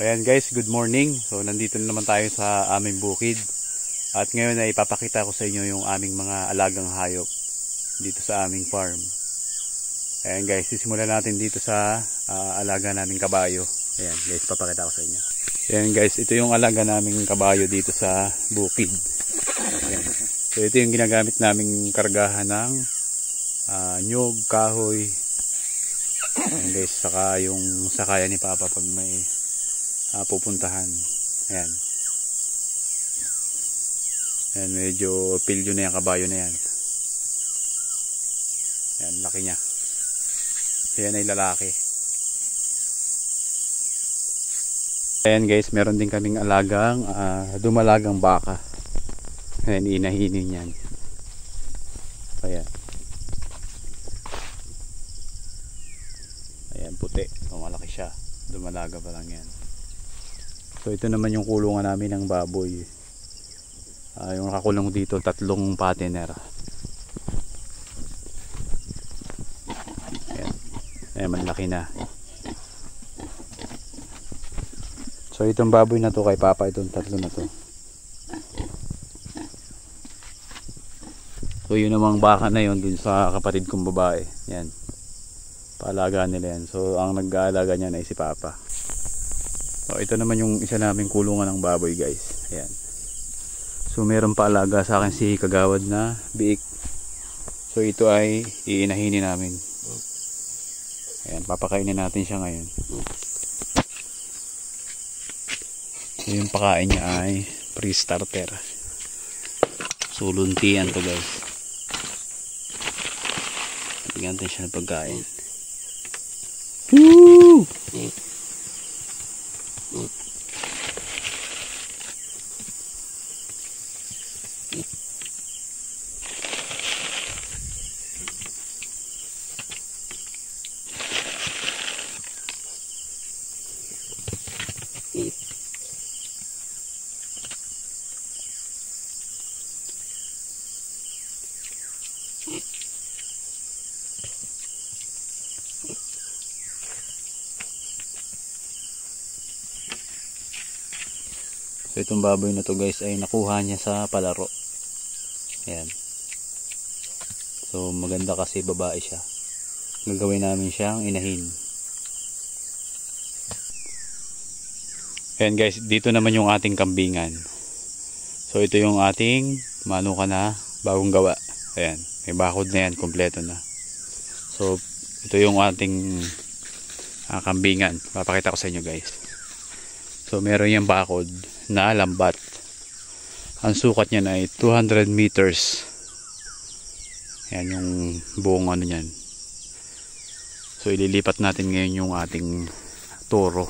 Ayan guys, good morning. So nandito na naman tayo sa aming bukid. At ngayon ay ipapakita ko sa inyo yung aming mga alagang hayop dito sa aming farm. Ayan guys, sisimulan natin dito sa alaga naming kabayo. Ayan guys, papakita ko sa inyo. Ayan guys, ito yung alaga naming kabayo dito sa bukid. Ayan. So ito yung ginagamit naming kargahan ng nyog, kahoy. Ayan guys, saka yung sakayan ni Papa pag may pupuntahan. Ayan. Ayan, medyo pilyo na yung kabayo na yan. Ayan, laki niya. Ayan ay lalaki. Ayan guys, meron din kaming alagang dumalagang baka. Ayan, inahinin yan. Ayan. Ayan, puti. Malaki siya. Dumalaga pa lang yan. So ito naman yung kulungan namin ng baboy. Yung nakakulong dito, 3 patiner. Ayan. Ayan, malaki na. So itong baboy na to kay Papa, itong 3 na to. So yun namang baka na yun dun sa kapatid kong babae. Yan. Paalagaan nila yan. So ang nag-aalaga niyan ay si Papa. So ito naman yung isa naming kulungan ng baboy guys. Ayan. So meron pa alaga sa akin si Kagawad na biik. So ito ay iinahinin namin. Ayan, papakainin natin siya ngayon. So yung pakain niya ay pre-starter. So luntian to guys. Bigyan natin siya ng pagkain. Woo! So itong baboy na to guys ay nakuha niya sa palaro. Ayan. So maganda kasi babae siya. Gagawin namin siyang inahin. Ayan guys, dito naman yung ating kambingan. So ito yung ating manuka na bagong gawa. Ayan, may bakod na yan, kompleto na. So ito yung ating kambingan. Papakita ko sa inyo guys. So meron yung bakod na lambat. Ang sukat niya ay 200 meters. Yan yung buong ano niyan. So ililipat natin ngayon yung ating toro.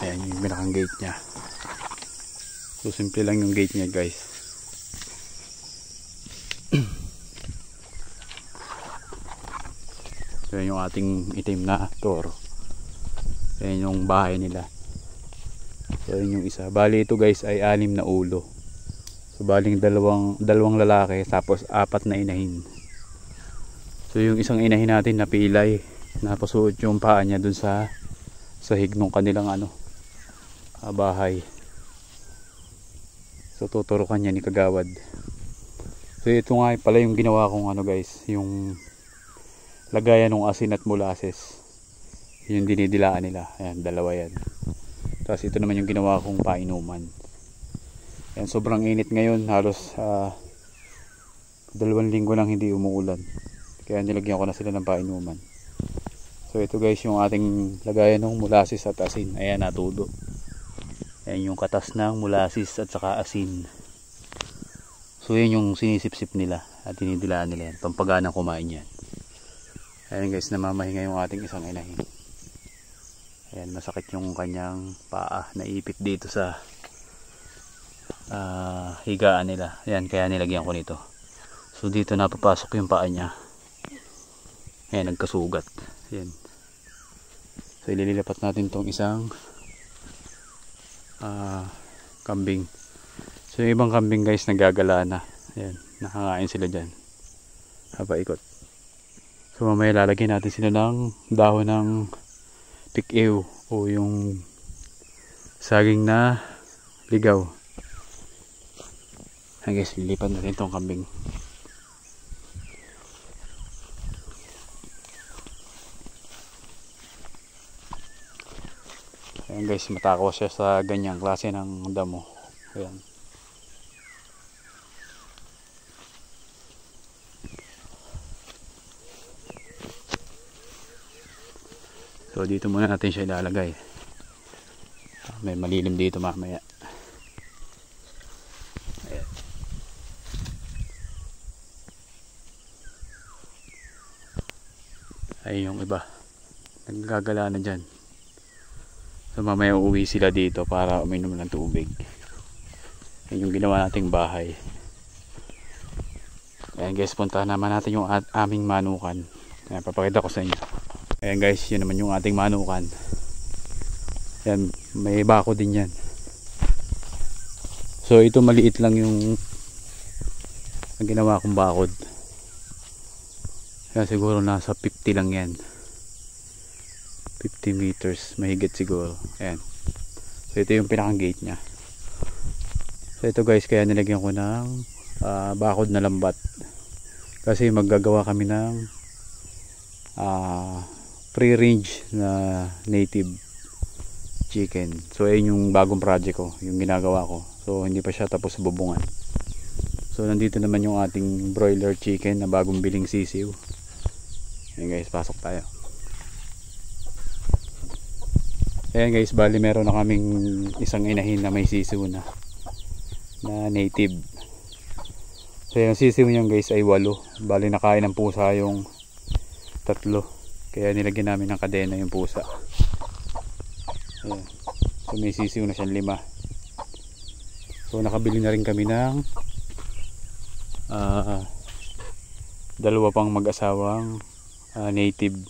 Ayan yung pinakang gate niya. So simple lang yung gate niya guys. So yan yung ating itim na toro. Yan yung bahay nila. So yun yung isa. Bali ito guys ay 6 na ulo. So baling dalawang lalaki tapos 4 na inahin. So yung isang inahin natin napilay, napasuot yung paa niya dun sa sahig ng kanilang bahay. So tuturukan niya ni Kagawad. So ito nga pala yung ginawa kong guys, yung lagayan ng asin at molasses. Yung dinidilaan nila. Ayan, dalawa yan. Tapos ito naman yung ginawa kong painuman. Ayan, sobrang init ngayon. Halos 2 linggo nang hindi umuulan. Kaya nilagyan ko na sila ng painuman. So ito guys yung ating lagayan ng molasses at asin. Ayan, natudo. Ayan yung katas ng molasses at saka asin. So yun yung sinisip-sip nila at dinidilaan nila yan. Pampaganang kumain yan. Ayan guys, namamahinga yung ating isang inahin. Ayan, masakit yung kanyang paa, naipit dito sa higaan nila. Ayan, kaya nilagyan ko nito. So dito napapasok yung paa niya. Ayan, nagkasugat. Ayan. So ililipat natin tong isang kambing. So yung ibang kambing guys nagagala na. Ayan, nakakain sila dyan. Haba ikot. So mamaya lalagyan natin sila ng dahon ng tik-ew o yung saging na ligaw. Ayan guys, lilipat natin itong kambing. Ayan guys, matakaw siya sa ganyang klase ng damo. Ayan. So dito muna natin siya ilalagay. May malilim dito mamaya. Ayan. Ay yung iba naggagala na dyan. So mamaya uuwi sila dito para uminom ng tubig. Yan yung ginawa nating bahay. Ayan guys, puntahan naman natin yung aming manukan. Ayan, papakita ko sa inyo. Ayan guys, yun naman yung ating manukan. Ayan, may bako din yan. So ito maliit lang yung ang ginawa kong bakod. Ayan, siguro nasa 50 lang yan. 50 meters, mahigit siguro. Ayan. So ito yung pinakang gate nya. So ito guys, kaya nilagyan ko ng bakod na lambat. Kasi maggagawa kami ng free-range na native chicken. So ayun yung bagong project ko, yung ginagawa ko. So hindi pa siya tapos bubungan. So nandito naman yung ating broiler chicken na bagong biling sisiw. Ayan guys, pasok tayo. Ayan guys, bali meron na kaming isang inahin na may sisiw na native. So yung sisiw niyan guys ay 8. Bali nakain ng pusa yung 3. Kaya nilagyan namin ng kadena yung pusa. Ayan. So may sisiw na siyang 5. So nakabili na rin kami ng 2 pang mag-asawang native.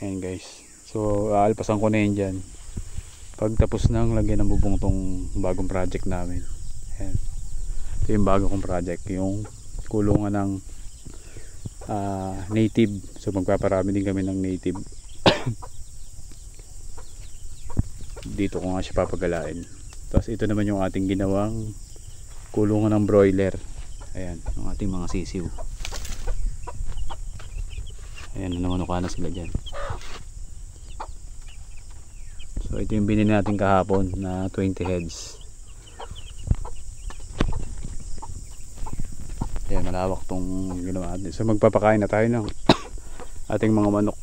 Ayan guys. So aalpasan ko na yun dyan. Pag tapos nang lagyan ng bubong tong bagong project namin. Ayan. Ito yung bago kong project. Yung kulungan ng native. So magpaparami din kami ng native. Dito ko nga siya papagalain. Tapos ito naman yung ating ginawang kulungan ng broiler. Ayan, yung ating mga sisiw. Ayan, namanuka na sila dyan. So ito yung binili natin kahapon na 20 heads. Ayan, malawak tong ginawa natin. So magpapakain na tayo ng ating mga manok.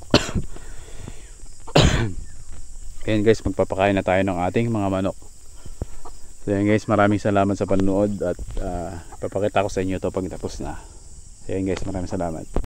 Ayan guys, magpapakain na tayo ng ating mga manok. So ayan guys, maraming salamat sa panonood at papakita ko sa inyo to pag tapos na. Ayan guys, maraming salamat.